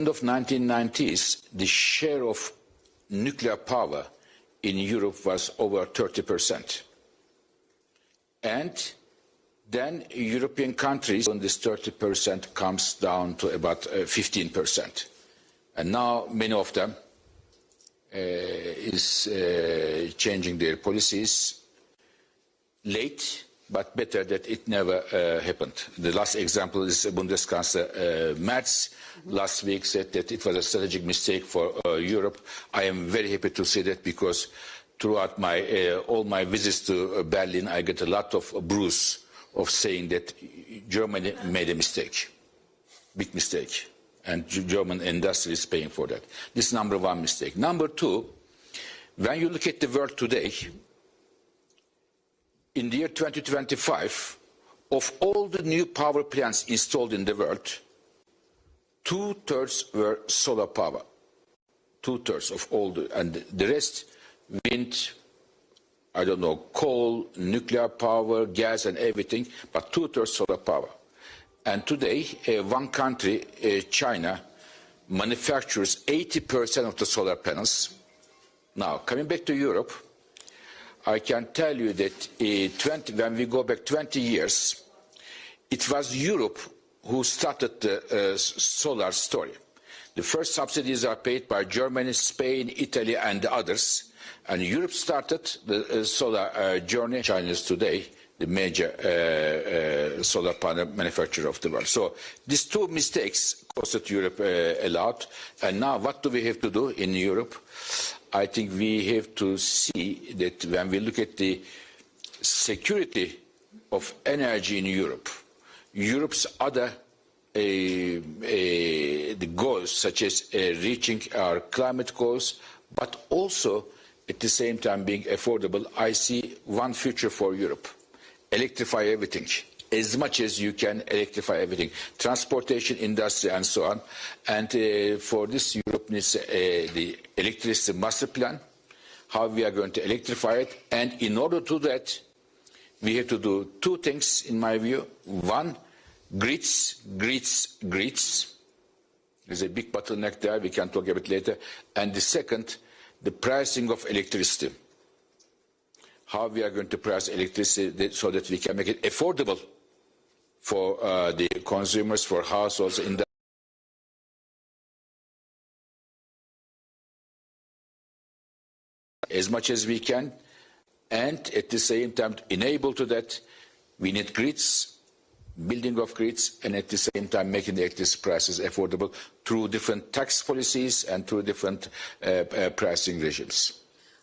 In the 1990s, the share of nuclear power in Europe was over 30%. And then European countries, when this 30% comes down to about 15%. And now many of them is changing their policies late, but better that it never happened. The last example is Bundeskanzler Merz last week said that it was a strategic mistake for Europe. I am very happy to say that because throughout all my visits to Berlin, I get a lot of bruise of saying that Germany made a mistake, big mistake, and German industry is paying for that. This is number one mistake. Number two, when you look at the world today, in the year 2025, of all the new power plants installed in the world, 2/3 were solar power. 2/3 of all and the rest, wind, I don't know, coal, nuclear power, gas and everything, but 2/3 solar power. And today, one country, China, manufactures 80% of the solar panels. Now, coming back to Europe, I can tell you that when we go back 20 years, it was Europe who started the solar story. The first subsidies are paid by Germany, Spain, Italy and others. And Europe started the solar journey. China is today the major solar panel manufacturer of the world. So these two mistakes costed Europe a lot. And now what do we have to do in Europe? I think we have to see that when we look at the security of energy in Europe, Europe's other the goals, such as reaching our climate goals, but also at the same time being affordable, I see one future for Europe. Electrify everything. As much as you can electrify everything. Transportation, industry and so on. And for this, Europe needs the electricity master plan, how we are going to electrify it. And in order to do that, we have to do two things, in my view. One, grids. There's a big bottleneck there, we can talk a bit later. And the second, the pricing of electricity. How we are going to price electricity so that we can make it affordable for the consumers, for households, in the as much as we can, and at the same time to enable to that, we need grids, building of grids, and at the same time making the electricity prices affordable through different tax policies and through different pricing regimes.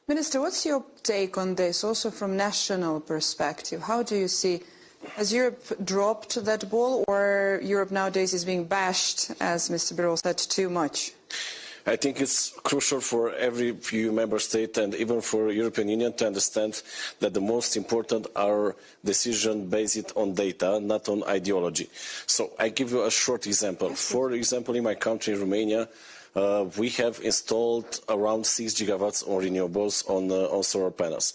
Minister, what's your take on this, also from national perspective? How do you see, has Europe dropped that ball, or Europe nowadays is being bashed, as Mr. Birol said, too much? I think it's crucial for every EU member state and even for the European Union to understand that the most important are decisions based on data, not on ideology. So I give you a short example. For example, in my country, Romania, we have installed around 6 gigawatts on renewables on solar panels.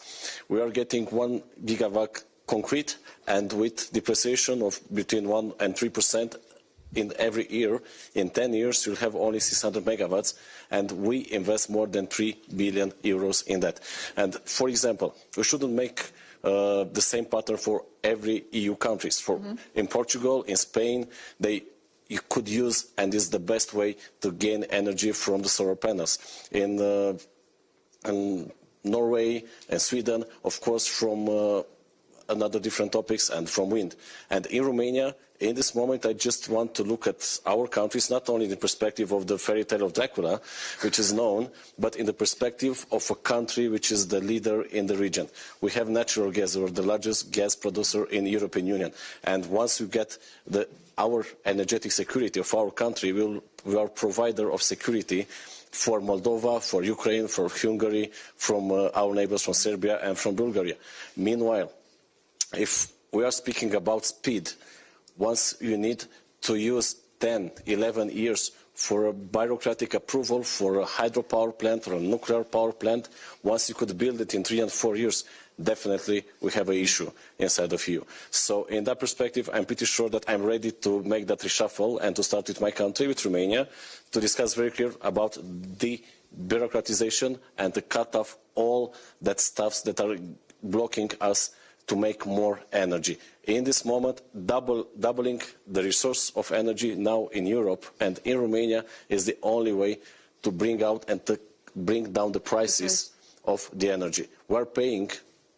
We are getting 1 gigawatt concrete, and with depreciation of between 1 and 3% in every year, in 10 years you'll have only 600 megawatts, and we invest more than 3 billion euros in that. And for example, we shouldn't make the same pattern for every EU countries. In Portugal, in Spain, you could use, and is the best way to gain energy from the solar panels. In Norway and Sweden, of course, from another different topics, and from wind. And in Romania, in this moment, I just want to look at our countries, not only in the perspective of the fairy tale of Dracula, which is known, but in the perspective of a country which is the leader in the region. We have natural gas, we're the largest gas producer in the European Union. And once you get our energetic security of our country, we are a provider of security for Moldova, for Ukraine, for Hungary, from our neighbors from Serbia and from Bulgaria. Meanwhile, if we are speaking about speed, once you need to use 10, 11 years for a bureaucratic approval for a hydropower plant or a nuclear power plant, once you could build it in 3 and 4 years, definitely we have an issue inside of EU. So in that perspective, I'm pretty sure that I'm ready to make that reshuffle and to start with my country, with Romania, to discuss very clear about the bureaucratization and to cut off all that stuffs that are blocking us to make more energy. In this moment, doubling the resource of energy now in Europe and in Romania is the only way to bring out and to bring down the prices of the energy. We're paying,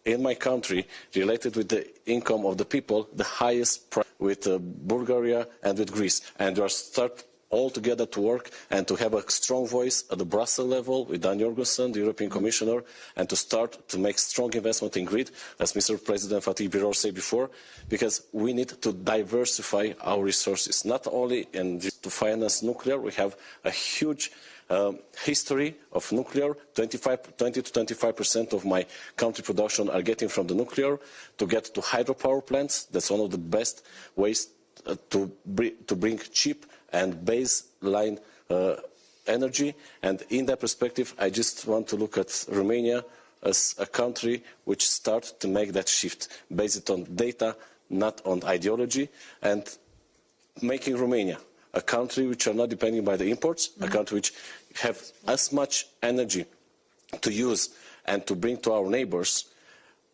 in my country, related with the income of the people, the highest price with Bulgaria and with Greece. And we are start all together to work and to have a strong voice at the Brussels level with Dan Jorgensen, the European Commissioner, and to start to make strong investment in grid, as Mr. President Fatih Birol said before, because we need to diversify our resources, not only to finance nuclear. We have a huge history of nuclear. 20 to 25% of my country production are getting from the nuclear. To get to hydropower plants, that's one of the best ways to bring cheap and baseline energy. And in that perspective, I just want to look at Romania as a country which starts to make that shift based on data, not on ideology, and making Romania a country which are not depending by the imports, a country which have as much energy to use and to bring to our neighbors.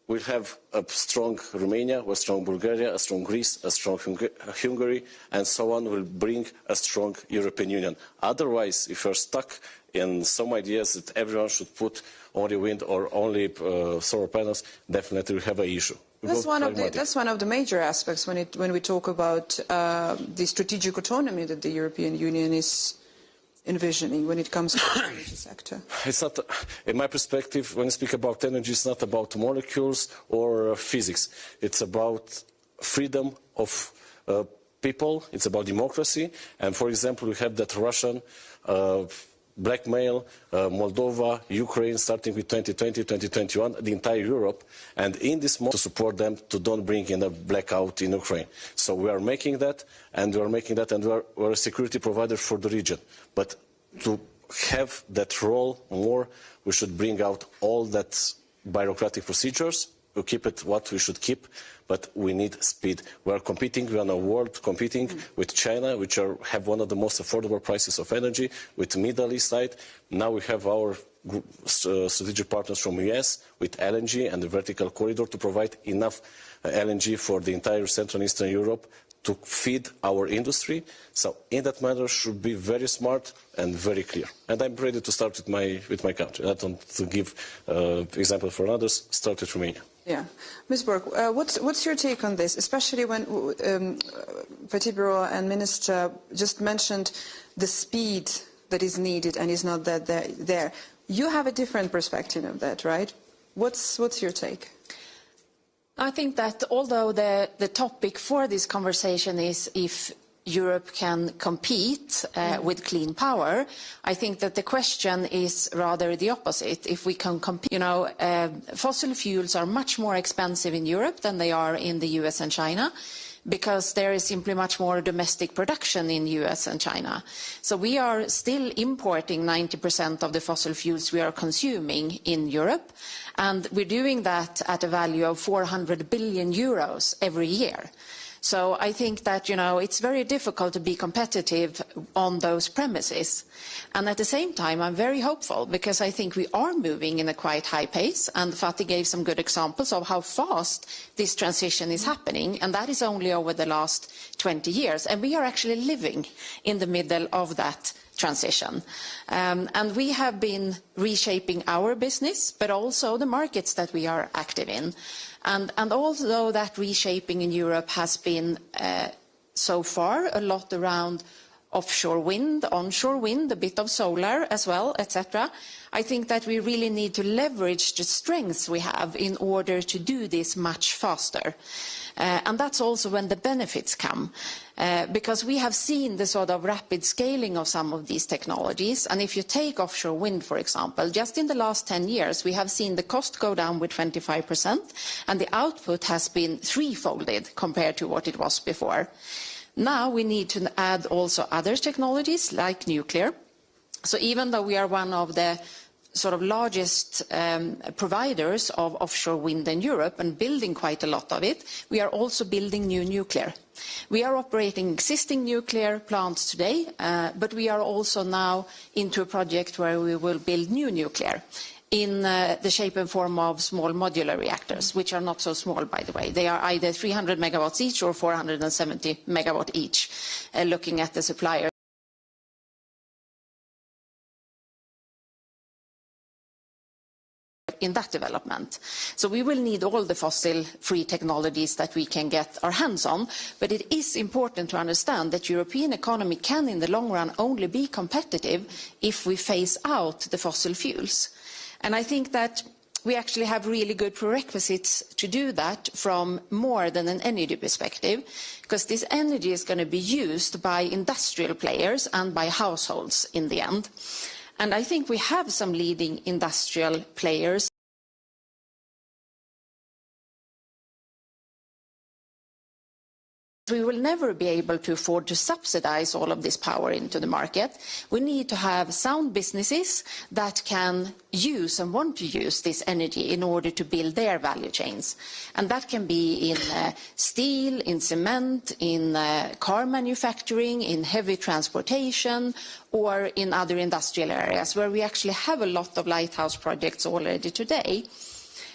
We'll have a strong Romania, a strong Bulgaria, a strong Greece, a strong Hungary, and so on will bring a strong European Union. Otherwise, if you're stuck in some ideas that everyone should put only wind or only solar panels, definitely we have an issue. That's one of the major aspects when we talk about the strategic autonomy that the European Union is envisioning when it comes to the energy sector. It's not, in my perspective, when I speak about energy, it's not about molecules or physics. It's about freedom of people. It's about democracy. And for example, we have that Russian blackmail, Moldova, Ukraine, starting with 2020, 2021, the entire Europe, and in this moment to support them to don't bring in a blackout in Ukraine. So we are making that, and we're a security provider for the region. But to have that role more, we should bring out all that bureaucratic procedures. We keep it what we should keep, but we need speed. We are competing, we are in a world competing with China, which have one of the most affordable prices of energy, with the Middle East side. Now we have our strategic partners from US with LNG and the vertical corridor to provide enough LNG for the entire Central and Eastern Europe to feed our industry. So in that matter should be very smart and very clear. And I'm ready to start with my country. I don't want to give example for others, start with Romania. Yeah. Ms. Borg, what's your take on this, especially when Fatih Birol and Minister just mentioned the speed that is needed and is not that there. You have a different perspective of that, right? What's your take? I think that although the topic for this conversation is if Europe can compete with clean power, I think that the question is rather the opposite. If we can compete, fossil fuels are much more expensive in Europe than they are in the US and China, because there is simply much more domestic production in US and China. So we are still importing 90% of the fossil fuels we are consuming in Europe, and we're doing that at a value of 400 billion euros every year. So I think that, it's very difficult to be competitive on those premises. And at the same time, I'm very hopeful because I think we are moving in a quite high pace. And Fatih gave some good examples of how fast this transition is happening. And that is only over the last 20 years. And we are actually living in the middle of that transition. And we have been reshaping our business, but also the markets that we are active in. And although that reshaping in Europe has been so far a lot around offshore wind, onshore wind, a bit of solar as well, etc., I think that we really need to leverage the strengths we have in order to do this much faster. And that's also when the benefits come, because we have seen the sort of rapid scaling of some of these technologies. And if you take offshore wind, for example, just in the last 10 years, we have seen the cost go down with 25%, and the output has been threefolded compared to what it was before. Now we need to add also other technologies like nuclear. So even though we are one of the sort of largest providers of offshore wind in Europe and building quite a lot of it, we are also building new nuclear. We are operating existing nuclear plants today, but we are also now into a project where we will build new nuclear in the shape and form of small modular reactors, which are not so small, by the way. They are either 300 megawatts each or 470 megawatt each, looking at the supplier. In that development. So we will need all the fossil-free technologies that we can get our hands on, but it is important to understand that European economy can in the long run only be competitive if we phase out the fossil fuels. And I think that we actually have really good prerequisites to do that from more than an energy perspective, because this energy is going to be used by industrial players and by households in the end. And I think we have some leading industrial players. We will never be able to afford to subsidize all of this power into the market. We need to have sound businesses that can use and want to use this energy in order to build their value chains. And that can be in steel, in cement, in car manufacturing, in heavy transportation, or in other industrial areas where we actually have a lot of lighthouse projects already today.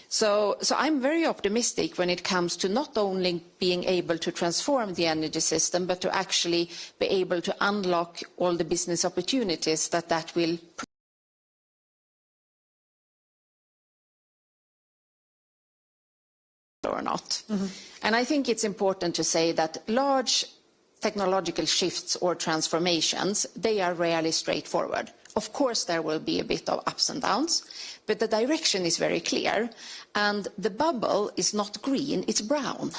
So I'm very optimistic when it comes to not only being able to transform the energy system, but to actually be able to unlock all the business opportunities that will or not. Mm-hmm. And I think it's important to say that large technological shifts or transformations, they are rarely straightforward. Of course, there will be a bit of ups and downs, but the direction is very clear. And the bubble is not green, it's brown.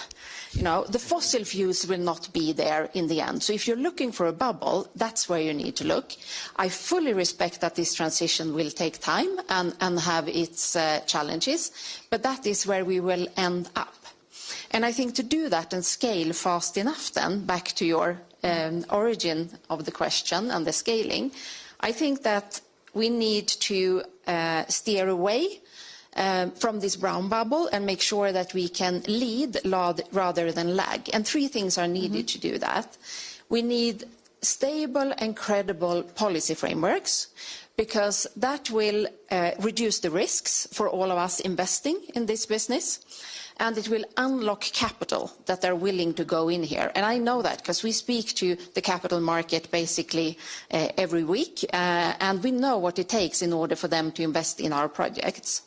You know, the fossil fuels will not be there in the end. So if you're looking for a bubble, that's where you need to look. I fully respect that this transition will take time and have its challenges, but that is where we will end up. And I think to do that and scale fast enough then, back to your origin of the question and the scaling, I think that we need to steer away from this brown bubble and make sure that we can lead rather than lag. And three things are needed to do that. We need stable and credible policy frameworks, because that will reduce the risks for all of us investing in this business. And it will unlock capital that are willing to go in here. And I know that because we speak to the capital market basically every week, and we know what it takes in order for them to invest in our projects.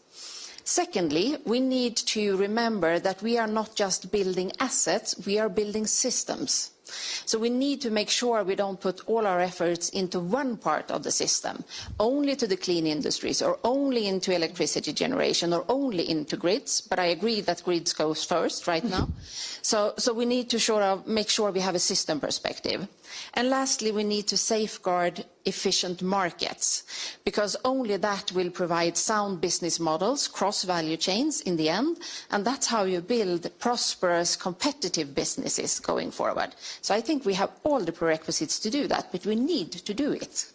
Secondly, we need to remember that we are not just building assets, we are building systems. So we need to make sure we don't put all our efforts into one part of the system, only to the clean industries, or only into electricity generation, or only into grids. But I agree that grids goes first right now. So we need to sort of make sure we have a system perspective. And lastly, we need to safeguard efficient markets, because only that will provide sound business models, cross-value chains in the end, and that's how you build prosperous, competitive businesses going forward. So I think we have all the prerequisites to do that, but we need to do it.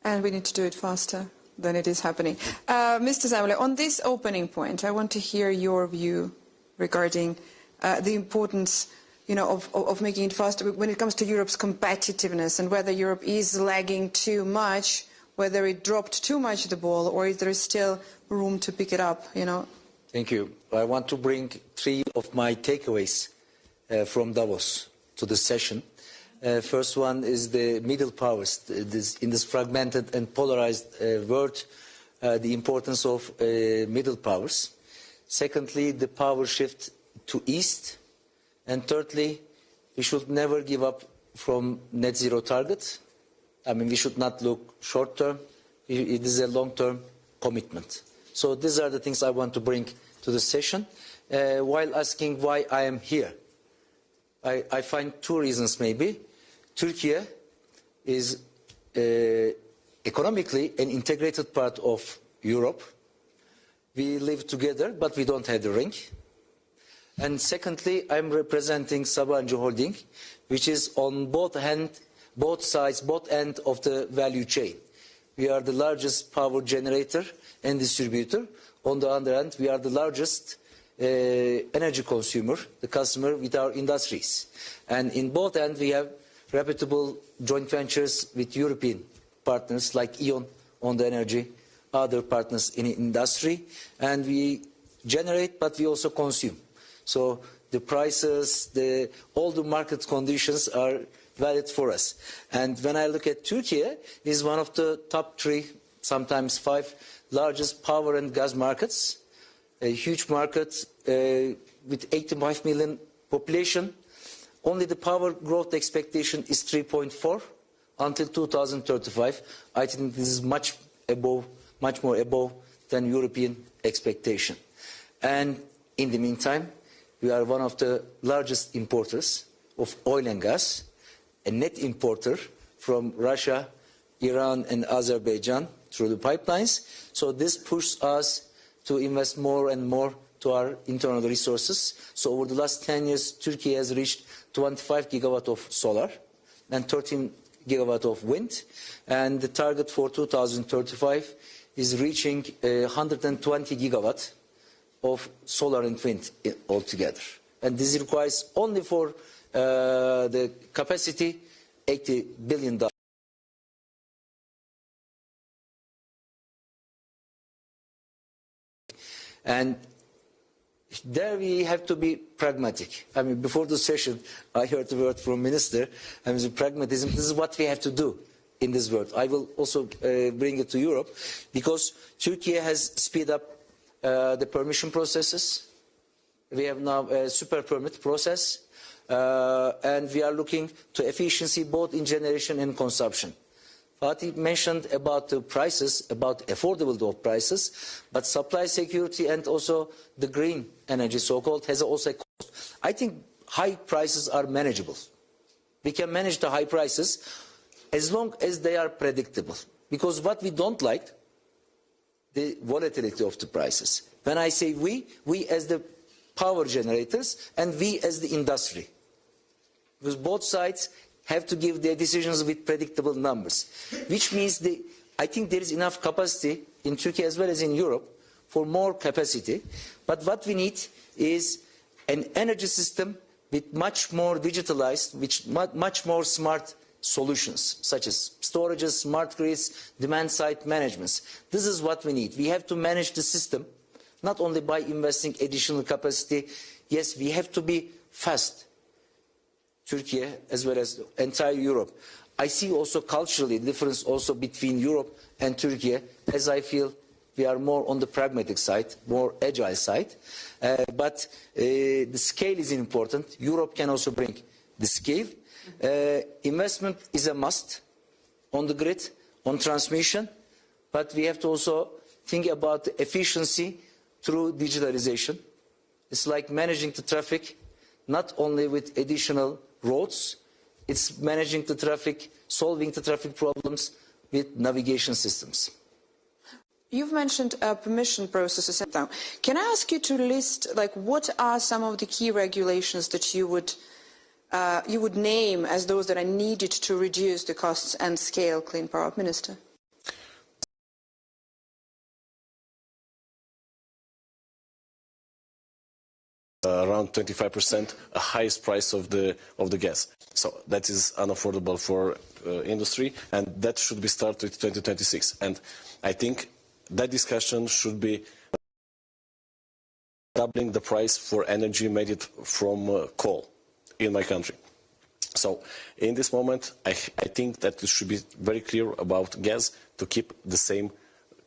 And we need to do it faster than it is happening. Mr. Samuel, on this opening point, I want to hear your view regarding the importance of making it faster when it comes to Europe's competitiveness, and whether Europe is lagging too much, whether it dropped too much the ball, or if there is still room to pick it up, Thank you. I want to bring three of my takeaways from Davos to the session. First one is the middle powers. In this fragmented and polarized world, the importance of middle powers. Secondly, the power shift to east. And thirdly, we should never give up from net zero target. I mean, we should not look short term. It is a long-term commitment. So these are the things I want to bring to the session. While asking why I am here, I find two reasons maybe. Turkey is economically an integrated part of Europe. We live together, but we don't have the ring. And secondly, I'm representing Sabancı Holding, which is on both ends of the value chain. we are the largest power generator and distributor. On the other hand, we are the largest energy consumer, the customer with our industries. And in both ends, we have reputable joint ventures with European partners like E.ON on the energy, other partners in industry, and we generate, but we also consume. So the prices, all the market conditions are valid for us. And when I look at Turkey, is one of the top 3, sometimes 5 largest power and gas markets, a huge market with 85 million population. Only the power growth expectation is 3.4 until 2035. I think this is much more above than European expectation. And in the meantime, we are one of the largest importers of oil and gas, a net importer from Russia, Iran and Azerbaijan through the pipelines. So this pushes us to invest more and more to our internal resources. So over the last 10 years, Turkey has reached 25 gigawatt of solar and 13 gigawatt of wind. And the target for 2035 is reaching 120 gigawatt of solar and wind altogether. And this requires only for the capacity $80 billion. And there we have to be pragmatic. I mean, before the session, I heard the word from Minister, and pragmatism, this is what we have to do in this world. I will also bring it to Europe, because Turkey has speed up the permission processes. We have now a super permit process, and we are looking to efficiency both in generation and consumption. Fatih mentioned about the prices, about affordability of prices, but supply security and also the green energy, so-called, has also a cost. I think high prices are manageable. We can manage the high prices as long as they are predictable. Because what we don't like, the volatility of the prices. When I say we as the power generators and we as the industry. Because both sides have to give their decisions with predictable numbers, which means I think there is enough capacity in Turkey as well as in Europe for more capacity. But what we need is an energy system with much more digitalized, much more smart solutions, such as storages, smart grids, demand-side managements. This is what we need. We have to manage the system, not only by investing additional capacity. Yes, we have to be fast. Turkey as well as entire Europe. I see also culturally difference also between Europe and Turkey, as I feel we are more on the pragmatic side, more agile side. But the scale is important. Europe can also bring the scale. Investment is a must on the grid, on transmission, but we have to also think about the efficiency through digitalization. It's like managing the traffic, not only with additional roads, it's managing the traffic, solving the traffic problems with navigation systems. You've mentioned permission processes now. Can I ask you to list, like, what are some of the key regulations that you would name as those that are needed to reduce the costs and scale clean power, Minister? Around 25%, the highest price of the gas. So that is unaffordable for industry, and that should be started with 2026. And I think that discussion should be doubling the price for energy made it from coal in my country. So in this moment, I think that it should be very clear about gas to keep the same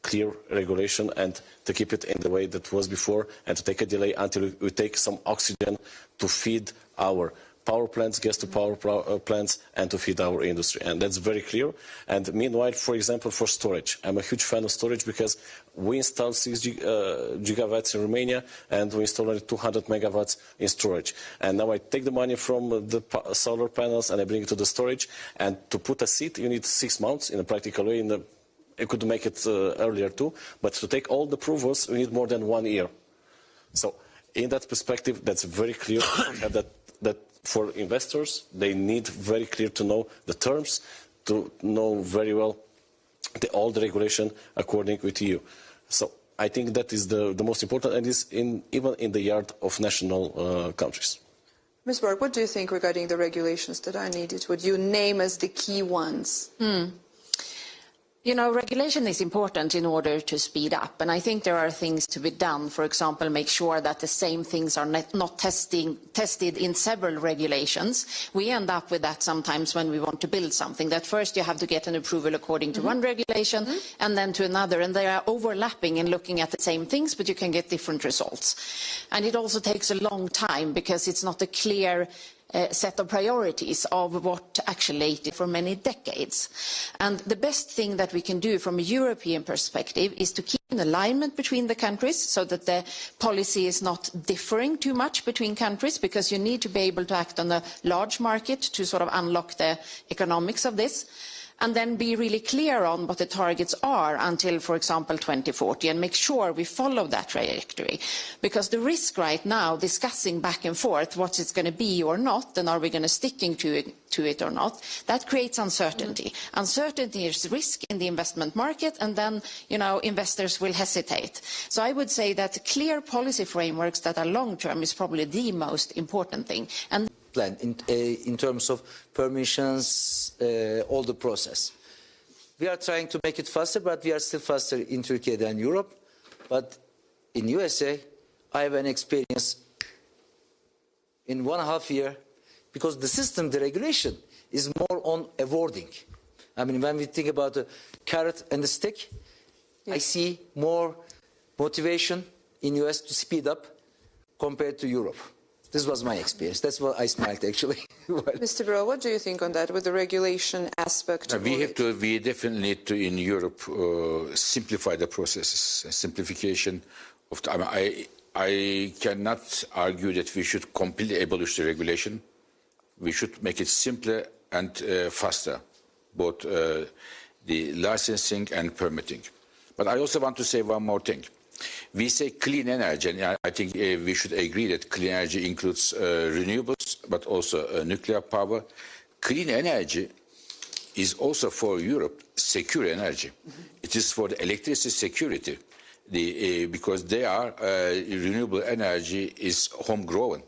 clear regulation and to keep it in the way that was before, and to take a delay until we take some oxygen to feed our power plants, gas to power plants, and to feed our industry. And that's very clear. And meanwhile, for example, for storage, I'm a huge fan of storage because we installed 6 gigawatts in Romania and we installed only 200 megawatts in storage. And now I take the money from the solar panels and I bring it to the storage. And to put a seat, you need 6 months in a practical way. I could make it earlier too, but to take all the approvals, we need more than 1 year. So in that perspective, that's very clear that for investors, they need very clear to know the terms, to know very well all the regulation according with EU. So I think that is the most important, and is even in the yard of national countries. Ms. Borg, what do you think regarding the regulations that are needed? Would you name as the key ones? You know, regulation is important in order to speed up, and I think there are things to be done. For example, make sure that the same things are not tested in several regulations. We end up with that sometimes when we want to build something, that first you have to get an approval according to one regulation and then to another, and they are overlapping and looking at the same things, but you can get different results. And it also takes a long time because it's not a clear set of priorities of what actually for many decades. And the best thing that we can do from a European perspective is to keep an alignment between the countries so that the policy is not differing too much between countries, because you need to be able to act on a large market to sort of unlock the economics of this. And then be really clear on what the targets are until, for example, 2040, and make sure we follow that trajectory. Because the risk right now, discussing back and forth what it's going to be or not, and are we going to sticking to it or not, that creates uncertainty. Uncertainty is risk in the investment market, and then, you know, investors will hesitate. So I would say that clear policy frameworks that are long-term is probably the most important thing. And plan in terms of permissions, all the process. We are trying to make it faster, but we are still faster in Turkey than Europe. But in USA, I have an experience in 1.5 years, because the system, the regulation, is more on awarding. I mean, when we think about the carrot and the stick, I see more motivation in US to speed up compared to Europe. This was my experience. That's why I smiled, actually. Mr. Burrell, what do you think on that, with the regulation aspect? We definitely need to, in Europe, simplify the processes. Simplification of I cannot argue that we should completely abolish the regulation. We should make it simpler and faster, both the licensing and permitting. But I also want to say one more thing. We say clean energy, and I think we should agree that clean energy includes renewables, but also nuclear power. Clean energy is also for Europe secure energy. It is for the electricity security, because they are renewable energy is homegrown.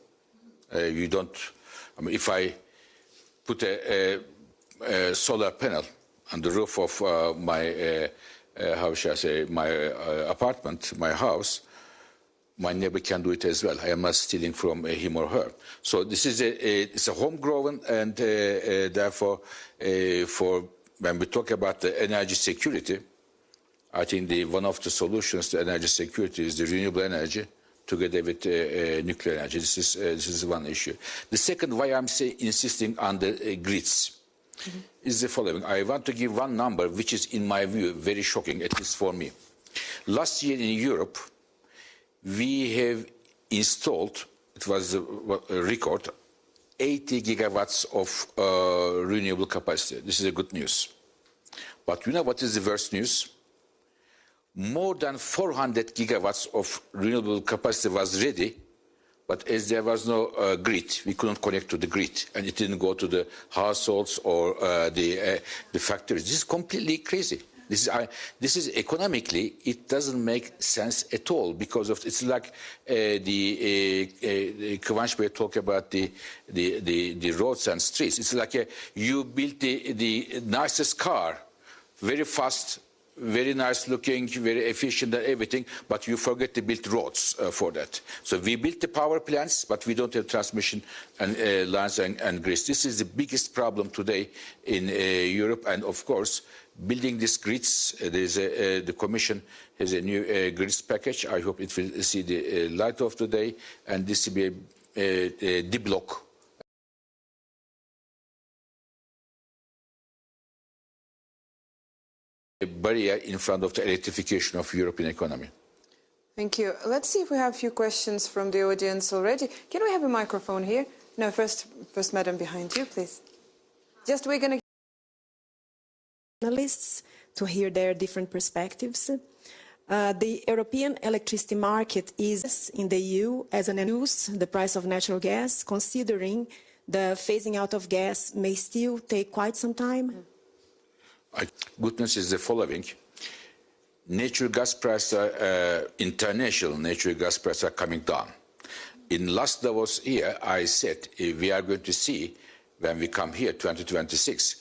You don't. I mean, if I put a solar panel on the roof of my how shall I say, my apartment, my house, my neighbor can do it as well. I am not stealing from him or her. So this is it's a homegrown, and therefore, for when we talk about the energy security, I think one of the solutions to energy security is the renewable energy together with nuclear energy. This is one issue. The second, why I'm insisting on the grids, is the following. I want to give one number which is, in my view, very shocking, at least for me. Last year in Europe, we have installed, it was a record, 80 gigawatts of renewable capacity. This is a good news. But you know what is the worst news? More than 400 gigawatts of renewable capacity was ready, but as there was no grid, we couldn't connect to the grid, and it didn't go to the households or the factories. This is completely crazy. This is economically, it doesn't make sense at all, because of it's like Kıvanç Bey talk about the roads and streets. It's like you built the nicest car, very fast, very nice looking, very efficient and everything, but you forget to build roads for that. So we built the power plants, but we don't have transmission and lines and grids. This is the biggest problem today in Europe, and of course, building these grids, the Commission has a new grids package. I hope it will see the light of the day, and this will be a deblock. A barrier in front of the electrification of European economy. Thank you. Let's see if we have a few questions from the audience already. Can we have a microphone here? No, first madam behind you, please. Just we're going to analysts to hear their different perspectives. The European electricity market is in the EU as an use the price of natural gas, considering the phasing out of gas may still take quite some time. Good news is the following. Natural gas prices, international natural gas prices are coming down. In last Davos year, I said we are going to see, when we come here, 2026,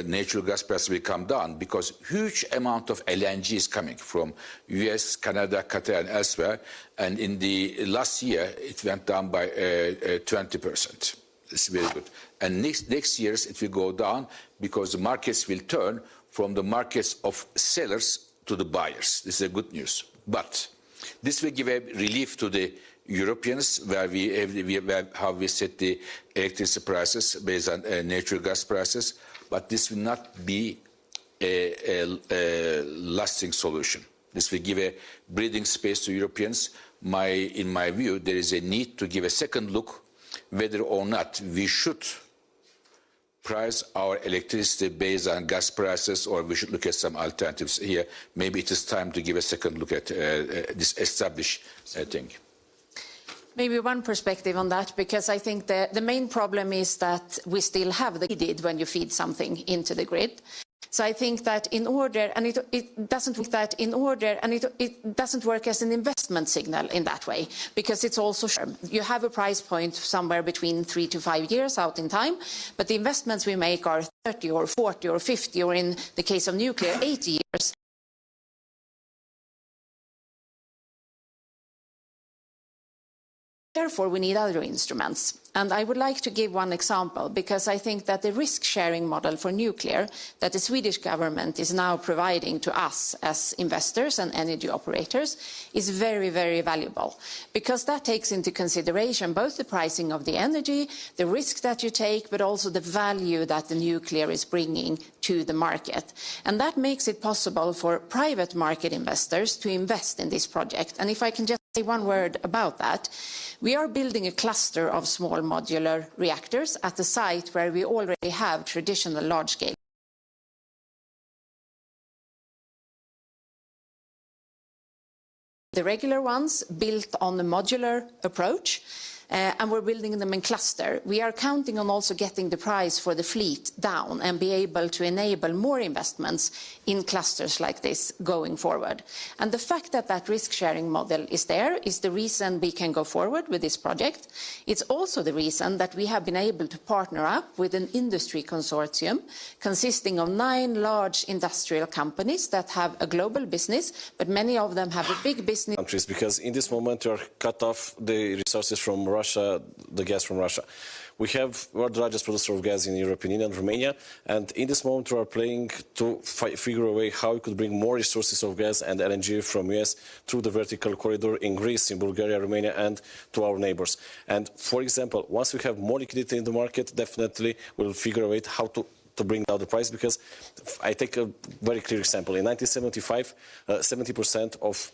natural gas prices will come down because huge amount of LNG is coming from US, Canada, Qatar and elsewhere. And in the last year, it went down by 20%. It's very good. And next years, it will go down because the markets will turn from the markets of sellers to the buyers. This is a good news. But this will give a relief to the Europeans, where how we set the electricity prices based on natural gas prices. But this will not be a lasting solution. This will give a breathing space to Europeans. In my view, there is a need to give a second look whether or not we should price our electricity based on gas prices, or we should look at some alternatives here. Maybe it is time to give a second look at this established thing. Maybe one perspective on that, because I think the main problem is that we still have the grid when you feed something into the grid. So I think that it doesn't work as an investment signal in that way, because it's also you have a price point somewhere between 3 to 5 years out in time, but the investments we make are 30 or 40 or 50, or in the case of nuclear, 80 years. Therefore, we need other instruments. And I would like to give one example, because I think that the risk-sharing model for nuclear that the Swedish government is now providing to us as investors and energy operators is very, very valuable, because that takes into consideration both the pricing of the energy, the risk that you take, but also the value that the nuclear is bringing to the market. And that makes it possible for private market investors to invest in this project. And if I can just say one word about that, we are building a cluster of small modular reactors at the site where we already have traditional large-scale. The regular ones built on the modular approach, and we're building them in cluster. We are counting on also getting the price for the fleet down and be able to enable more investments in clusters like this going forward. And the fact that that risk-sharing model is there is the reason we can go forward with this project. It's also the reason that we have been able to partner up with an industry consortium consisting of 9 large industrial companies that have a global business, but many of them have a big business. Countries, because in this moment you are cut off the resources from Russia, the gas from Russia. We are the largest producer of gas in the European Union, Romania, and in this moment we are playing to figure a way how we could bring more resources of gas and LNG from US through the vertical corridor in Greece, in Bulgaria, Romania, and to our neighbors. And for example, once we have more liquidity in the market, definitely we'll figure out how to bring down the price, because I take a very clear example. In 1975, 70% of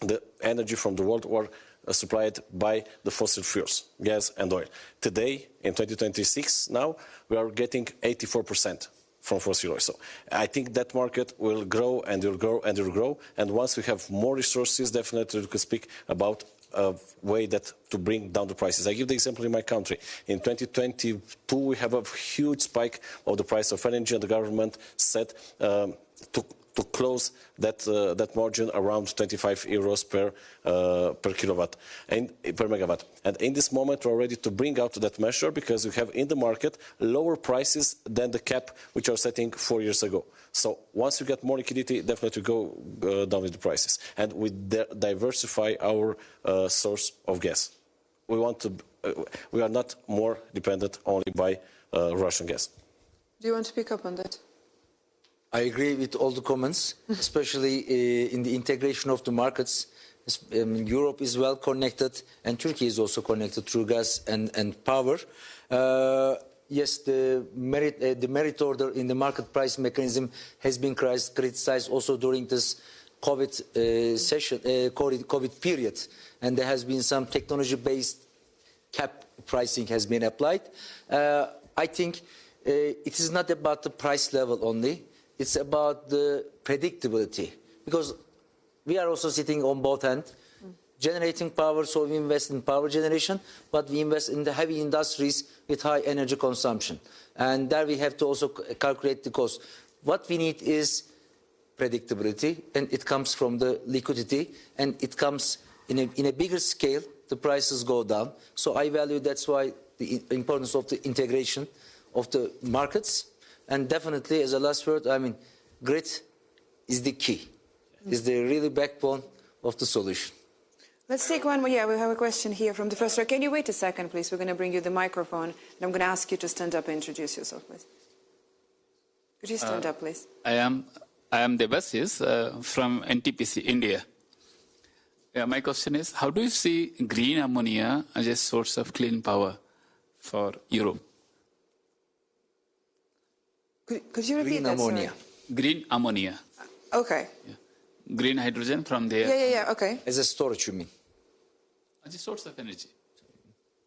the energy from the world were supplied by the fossil fuels, gas and oil. Today, in 2026 now, we are getting 84% from fossil oil. So I think that market will grow and will grow and will grow. And once we have more resources, definitely we can speak about a way to bring down the prices. I give the example in my country. In 2022, we have a huge spike of the price of energy, and the government said to close that margin around 25 euros per kilowatt and per megawatt. And in this moment, we're ready to bring out that measure, because we have in the market lower prices than the cap which are setting 4 years ago. So once we get more liquidity, definitely go down with the prices, and we diversify our source of gas. We are not more dependent only by Russian gas. Do you want to pick up on that? I agree with all the comments, especially in the integration of the markets. Europe is well connected, and Turkey is also connected through gas and power. Yes, the merit order in the market price mechanism has been criticized also during this COVID period, and there has been some technology-based cap pricing has been applied. I think it is not about the price level only. It's about the predictability, because we are also sitting on both ends, generating power, so we invest in power generation, but we invest in the heavy industries with high energy consumption. And there we have to also calculate the cost. What we need is predictability, and it comes from the liquidity, and it comes in a bigger scale, the prices go down. So I value, that's why the importance of the integration of the markets. And definitely, as a last word, I mean, grid is the key, is the really backbone of the solution. Let's take one more. Yeah, we have a question here from the first row. Can you wait a second, please? We're going to bring you the microphone, and I'm going to ask you to stand up and introduce yourself, please. Could you stand up, please? I am Devasis from NTPC, India. Yeah, my question is, how do you see green ammonia as a source of clean power for Europe? Could you repeat Green that? ammonia. Sorry? Green ammonia. Okay. Yeah. Green hydrogen from there. Yeah, okay. As a storage, you mean? As a source of energy.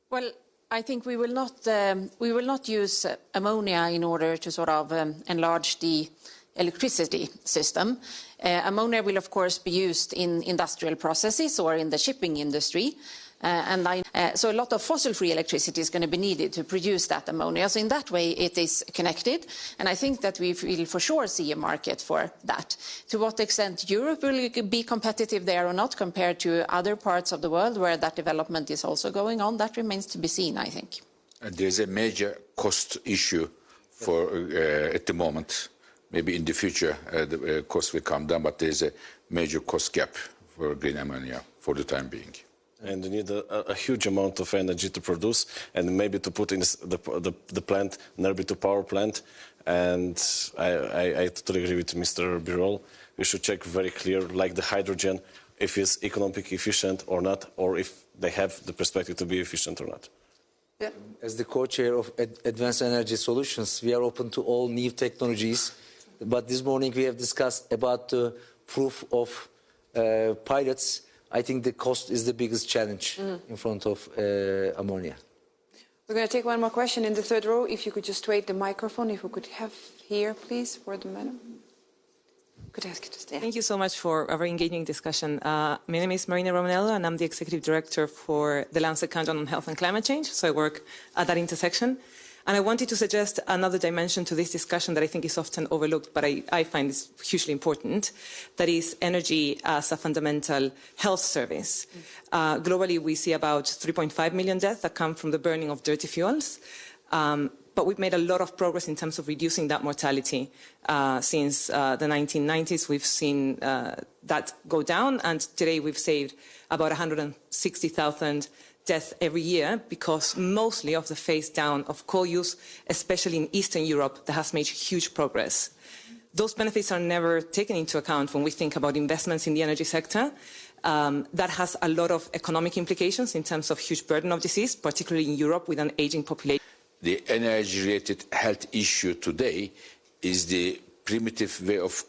Well, I think we will not use ammonia in order to sort of enlarge the electricity system. Ammonia will, of course, be used in industrial processes or in the shipping industry. So a lot of fossil-free electricity is going to be needed to produce that ammonia. So in that way, it is connected. And I think that we will for sure see a market for that. To what extent Europe will be competitive there or not compared to other parts of the world where that development is also going on, that remains to be seen, I think. There's a major cost issue for at the moment. Maybe in the future the cost will come down, but there's a major cost gap for green ammonia for the time being. And you need a huge amount of energy to produce, and maybe to put in the plant nearby to power plant. And I totally agree with Mr. Birol. We should check very clear, like the hydrogen, if it's economically efficient or not, or if they have the perspective to be efficient or not. Yeah. As the co-chair of Advanced Energy Solutions, we are open to all new technologies. But this morning we have discussed about the proof of pilots. I think the cost is the biggest challenge in front of ammonia. We're going to take one more question in the third row. If you could just wait the microphone, if we could have here, please, for the madam. Could I ask you to stay? Thank you so much for a very engaging discussion. My name is Marina Romanello, and I'm the Executive Director for the Lancet Countdown on Health and Climate Change, so I work at that intersection. And I wanted to suggest another dimension to this discussion that I think is often overlooked, but I find is hugely important, that is energy as a fundamental health service. Globally, we see about 3.5 million deaths that come from the burning of dirty fuels. But we've made a lot of progress in terms of reducing that mortality. Since the 1990s, we've seen that go down, and today we've saved about 160,000 deaths every year, because mostly of the phase down of coal use, especially in Eastern Europe, that has made huge progress. Those benefits are never taken into account when we think about investments in the energy sector. That has a lot of economic implications in terms of huge burden of disease, particularly in Europe with an aging population. The energy-related health issue today is the primitive way of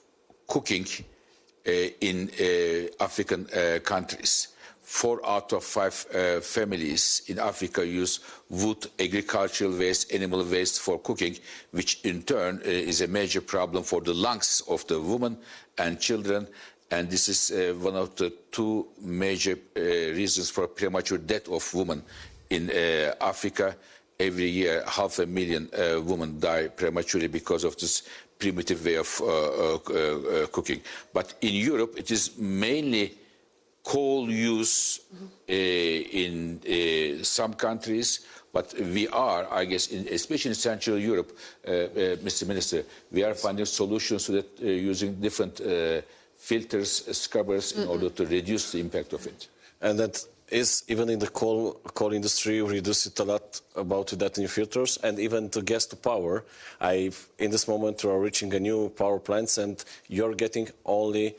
cooking in African countries. 4 out of 5 families in Africa use wood, agricultural waste, animal waste for cooking, which in turn is a major problem for the lungs of the women and children. And this is one of the 2 major reasons for premature death of women in Africa. Every year, 500,000 women die prematurely because of this primitive way of cooking. But in Europe, it is mainly coal use in some countries, but we are, I guess, especially in Central Europe, Mr. Minister, we are finding solutions to that using different filters, scrubbers, in order to reduce the impact of it. And that is, even in the coal industry, we reduce it a lot about that new filters, and even to gas to power. In this moment, we are reaching a new power plants, and you're getting only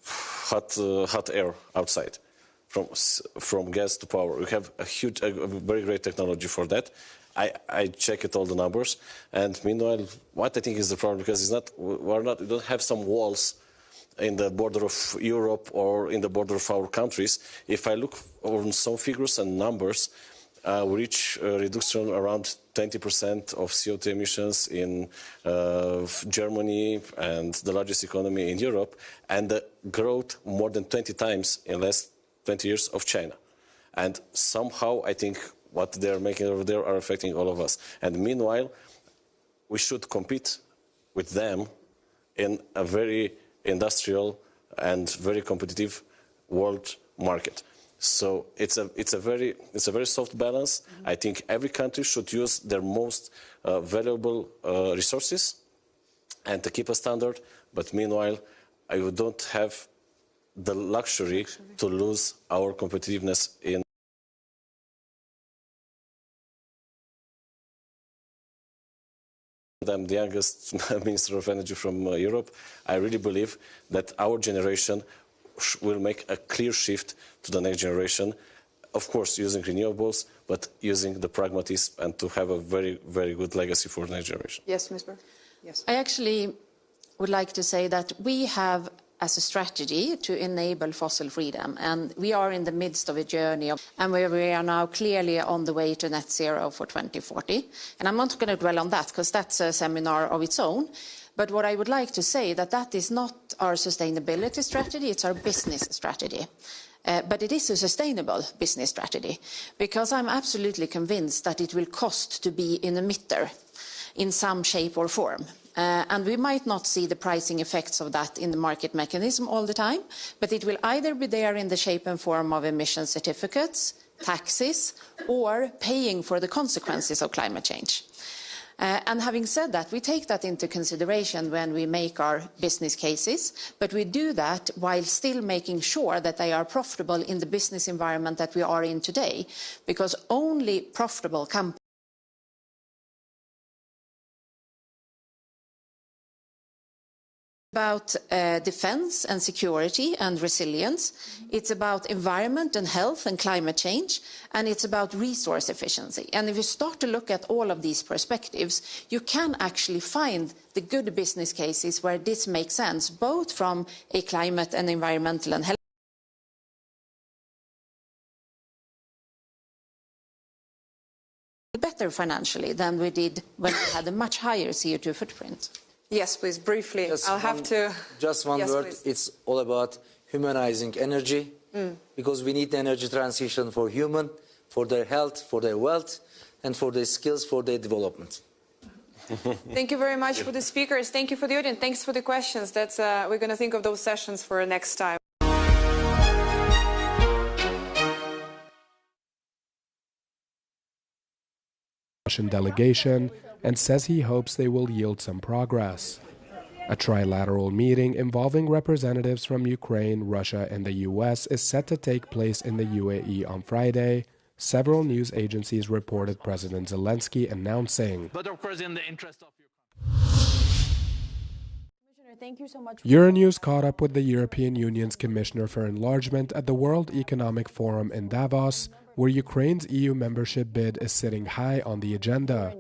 hot air outside from gas to power. We have a very great technology for that. I check all the numbers, and meanwhile, what I think is the problem, because we don't have some walls in the border of Europe or in the border of our countries. If I look on some figures and numbers, we reach a reduction around 20% of CO2 emissions in Germany, and the largest economy in Europe, and the growth more than 20 times in the last 20 years of China. And somehow I think what they're making over there are affecting all of us. And meanwhile, we should compete with them in a very industrial and very competitive world market. So it's a very soft balance. I think every country should use their most valuable resources and to keep a standard. But meanwhile, I don't have the luxury to lose our competitiveness in. I'm the youngest Minister of Energy from Europe. I really believe that our generation will make a clear shift to the next generation, of course using renewables, but using the pragmatism and to have a very, very good legacy for the next generation. Yes, Ms. Burr. Yes. I actually would like to say that we have as a strategy to enable fossil freedom, and we are in the midst of a journey and where we are now clearly on the way to net zero for 2040. And I'm not going to dwell on that because that's a seminar of its own. But what I would like to say that is not our sustainability strategy, it's our business strategy. But it is a sustainable business strategy because I'm absolutely convinced that it will cost to be an emitter in some shape or form. And we might not see the pricing effects of that in the market mechanism all the time, but it will either be there in the shape and form of emission certificates, taxes, or paying for the consequences of climate change. And having said that, we take that into consideration when we make our business cases, but we do that while still making sure that they are profitable in the business environment that we are in today, because only profitable companies about defense and security and resilience. It's about environment and health and climate change, and it's about resource efficiency. And if you start to look at all of these perspectives, you can actually find the good business cases where this makes sense, both from a climate and environmental and health better financially than we did when we had a much higher CO2 footprint. Yes, please, briefly. Just one word. Please. It's all about humanizing energy, because we need the energy transition for human, for their health, for their wealth, and for their skills, for their development. Thank you very much for the speakers. Thank you for the audience. Thanks for the questions. We're going to think of those sessions for next time. Russian delegation and says he hopes they will yield some progress. A trilateral meeting involving representatives from Ukraine, Russia, and the US is set to take place in the UAE on Friday. Several news agencies reported President Zelensky announcing. But of course, in the interest of Thank you so much. Euronews caught up with the European Union's Commissioner for Enlargement at the World Economic Forum in Davos, where Ukraine's EU membership bid is sitting high on the agenda.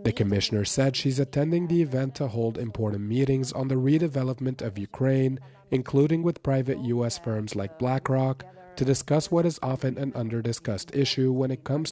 The commissioner said she's attending the event to hold important meetings on the redevelopment of Ukraine, including with private U.S. firms like BlackRock, to discuss what is often an under-discussed issue when it comes